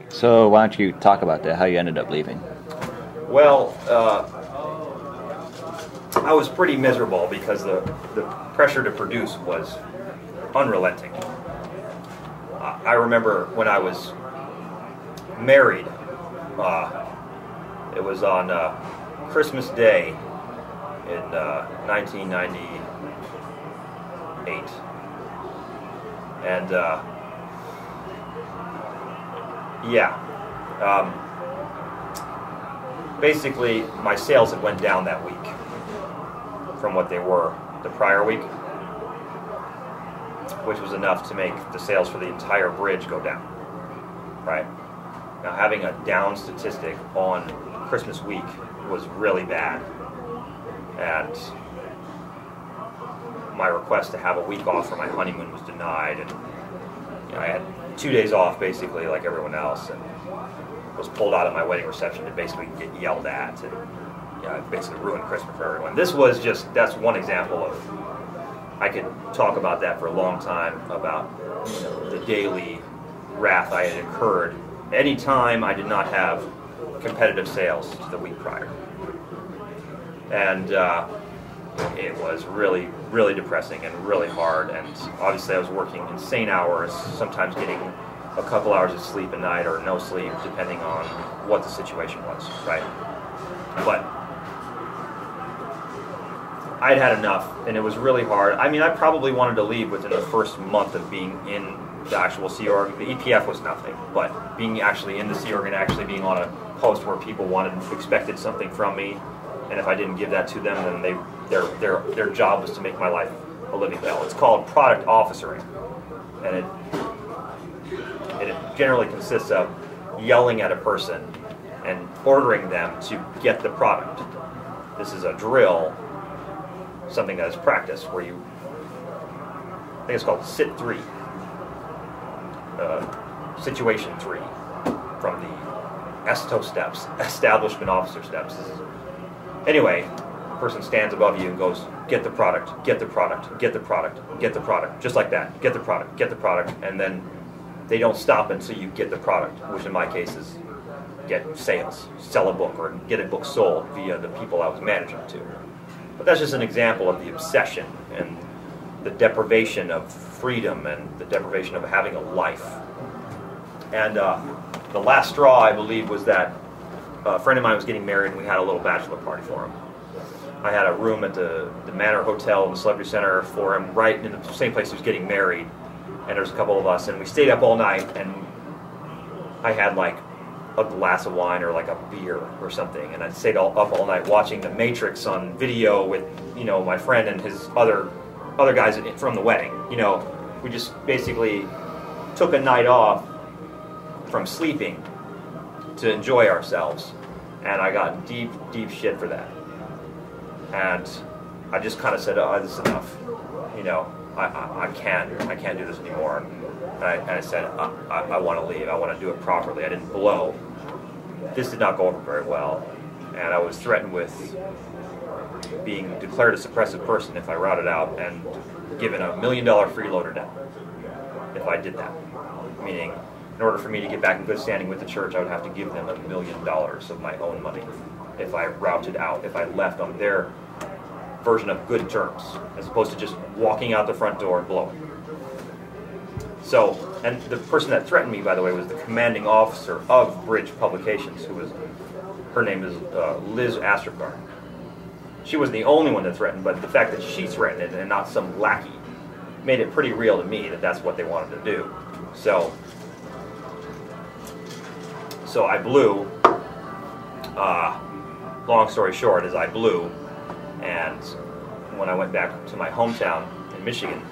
So why don't you talk about that, how you ended up leaving? Well, I was pretty miserable because the pressure to produce was unrelenting. I remember when I was married, it was on Christmas Day in 1998. And basically my sales had went down that week from what they were the prior week, which was enough to make the sales for the entire bridge go down. Right? Now, having a down statistic on Christmas week was really bad, and my request to have a week off for my honeymoon was denied, and I had 2 days off basically like everyone else, and was pulled out of my wedding reception to basically get yelled at, and I basically ruined Christmas for everyone. This was that's one example of, I could talk about that for a long time, about the daily wrath I had incurred any time I did not have competitive sales the week prior. And it was really, really depressing and really hard, and obviously I was working insane hours, sometimes getting a couple hours of sleep a night or no sleep, depending on what the situation was, right? But I'd had enough, and it was really hard. I mean, I probably wanted to leave within the first month of being in the actual Sea Org. The EPF was nothing, but being actually in the Sea Org and actually being on a post where people expected something from me, and if I didn't give that to them, then their job was to make my life a living hell. It's called product officering, and it generally consists of yelling at a person and ordering them to get the product. This is a drill, something that is practiced, where I think it's called SIT 3, Situation 3, from the ESTO steps, Establishment Officer steps. Anyway, the person stands above you and goes, get the product, get the product, get the product, get the product, just like that, get the product, and then they don't stop until you get the product, which in my case is get sales, sell a book, or get a book sold via the people I was managing to. But that's just an example of the obsession and the deprivation of freedom and the deprivation of having a life. And the last straw, I believe, was that a friend of mine was getting married, and we had a little bachelor party for him. I had a room at the Manor Hotel in the Celebrity Center for him, right in the same place he was getting married. And there was a couple of us, and we stayed up all night, and I had like a glass of wine or like a beer or something, and I stayed up all night watching The Matrix on video with my friend and his other guys from the wedding. We just basically took a night off from sleeping to enjoy ourselves, and I got deep shit for that. And I just kind of said, "Oh, this is enough. I can't do this anymore." And I said, I want to leave. I want to do it properly. I didn't blow. This did not go over very well, and I was threatened with being declared a suppressive person if I routed out, and given $1 million freeloader debt if I did that. Meaning, in order for me to get back in good standing with the church, I would have to give them $1 million of my own money if I routed out, if I left on their version of good terms, as opposed to just walking out the front door and blowing. So, and the person that threatened me, by the way, was the commanding officer of Bridge Publications, her name is Liz Astrokar. She wasn't the only one that threatened, but the fact that she threatened it and not some lackey made it pretty real to me that that's what they wanted to do. So I blew. Long story short is I blew, and when I went back to my hometown in Michigan,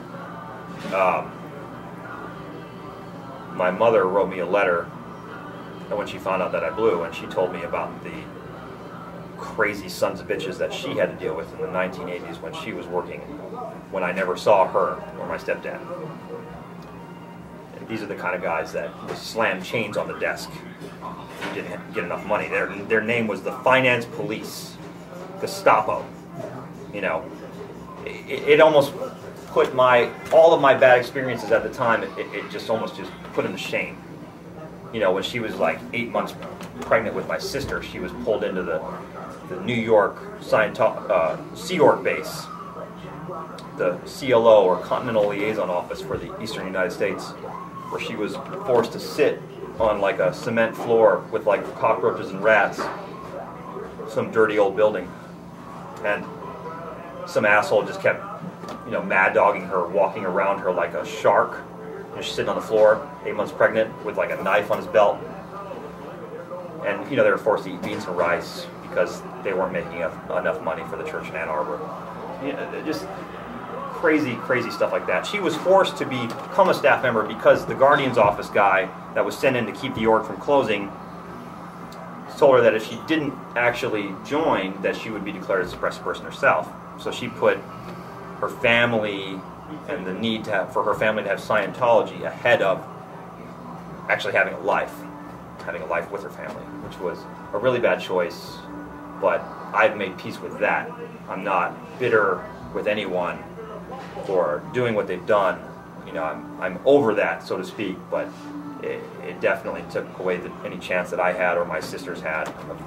my mother wrote me a letter when she found out that I blew, and she told me about the crazy sons of bitches that she had to deal with in the 1980s when she was working, when I never saw her or my stepdad. And these are the kind of guys that would slam chains on the desk. You didn't get enough money. Their name was the Finance Police, Gestapo. It almost put all of my bad experiences at the time, it just almost just put them to shame. when she was like 8 months pregnant with my sister, she was pulled into the New York Sea Org base, the CLO, or Continental Liaison Office for the Eastern United States, where she was forced to sit on like a cement floor with like cockroaches and rats, some dirty old building, and some asshole just kept, mad dogging her, walking around her like a shark. She's sitting on the floor, 8 months pregnant, with like a knife on his belt, and they were forced to eat beans and rice because they weren't making enough money for the church in Ann Arbor. Just crazy, crazy stuff like that. She was forced to become a staff member because the Guardian's office guy that was sent in to keep the org from closing told her that if she didn't actually join, that she would be declared a suppressed person herself. So she put her family and the need for her family to have Scientology ahead of actually having a life with her family, which was a really bad choice, but I've made peace with that. I'm not bitter with anyone for doing what they've done. I'm over that, so to speak, but it definitely took away any chance that I had or my sisters had of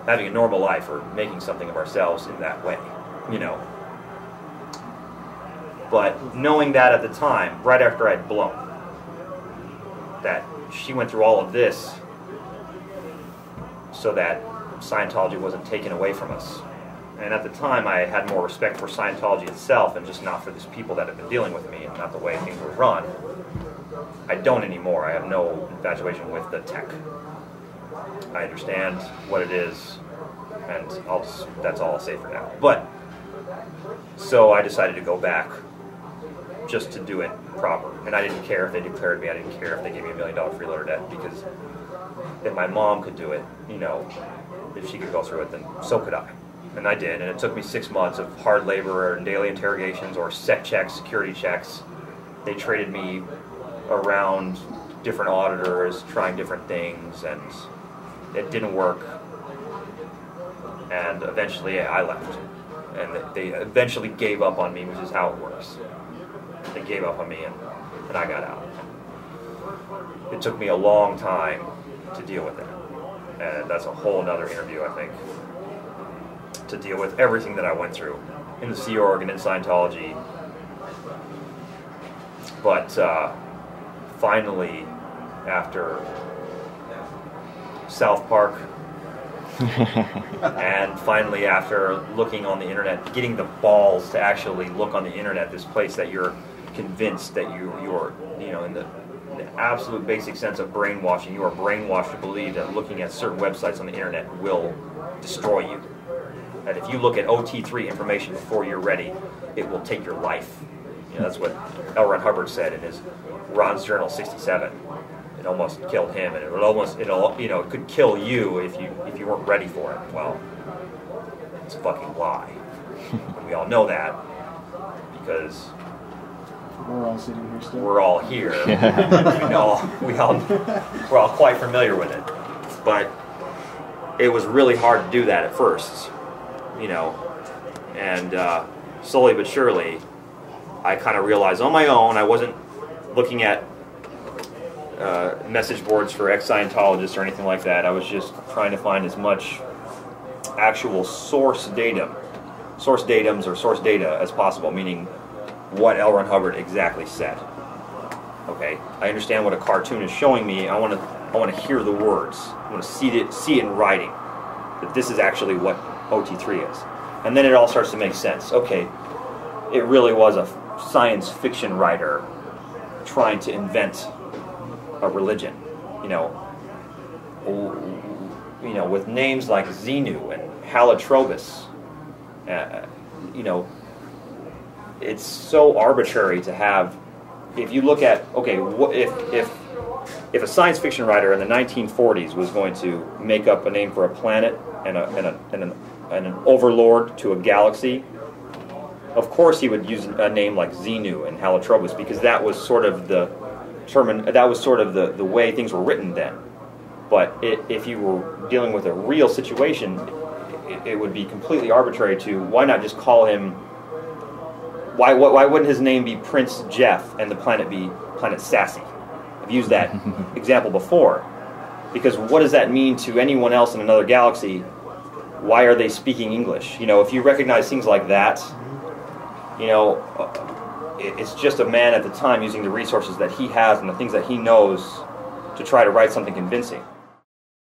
having a normal life or making something of ourselves in that way, But knowing that at the time, right after I'd blown, that she went through all of this so that Scientology wasn't taken away from us. And at the time, I had more respect for Scientology itself and just not for these people that have been dealing with me and not the way things were run. I don't anymore. I have no infatuation with the tech. I understand what it is, and that's all I'll say for now. But, so I decided to go back just to do it proper. And I didn't care if they declared me. I didn't care if they gave me $1 million freeloader debt, because if my mom could do it, if she could go through it, then so could I. And I did, and it took me 6 months of hard labor and daily interrogations or sec checks, security checks. They traded me around different auditors, trying different things, and it didn't work. And eventually I left. And they eventually gave up on me, which is how it works. They gave up on me, and I got out. It took me a long time to deal with that. And that's a whole other interview, I think, to deal with everything that I went through in the Sea Org and in Scientology. But finally, after South Park, and finally after looking on the internet, getting the balls to actually look on the internet, this place that you're convinced that you're in the absolute basic sense of brainwashing, you are brainwashed to believe that looking at certain websites on the internet will destroy you. That if you look at OT3 information before you're ready, it will take your life. That's what L. Ron Hubbard said in his Ron's Journal 67. It almost killed him, and it could kill you if you weren't ready for it. Well, it's a fucking lie. And we all know that because we're all sitting here still. We're all here. We're all quite familiar with it. But it was really hard to do that at first, and slowly but surely, I kind of realized on my own. I wasn't looking at message boards for ex-Scientologists or anything like that. I was just trying to find as much actual source datums or source data as possible, meaning what L. Ron Hubbard exactly said. Okay, I understand what a cartoon is showing me. I want to hear the words. I want to see it in writing, that this is actually what OT3 is. And then it all starts to make sense. Okay, it really was a science fiction writer trying to invent a religion, with names like Xenu and Halotrobus. It's so arbitrary to have. If you look at, if a science fiction writer in the 1940s was going to make up a name for a planet and an overlord to a galaxy, of course he would use a name like Xenu and Halotrobus, because that was sort of the way things were written then. But if you were dealing with a real situation, it would be completely arbitrary to, why not just call him, why wouldn't his name be Prince Jeff and the planet be Planet Sassy? I've used that example before, because what does that mean to anyone else in another galaxy? Why are they speaking English? You know, if you recognize things like that, you know, it's just a man at the time using the resources that he has and the things that he knows to try to write something convincing.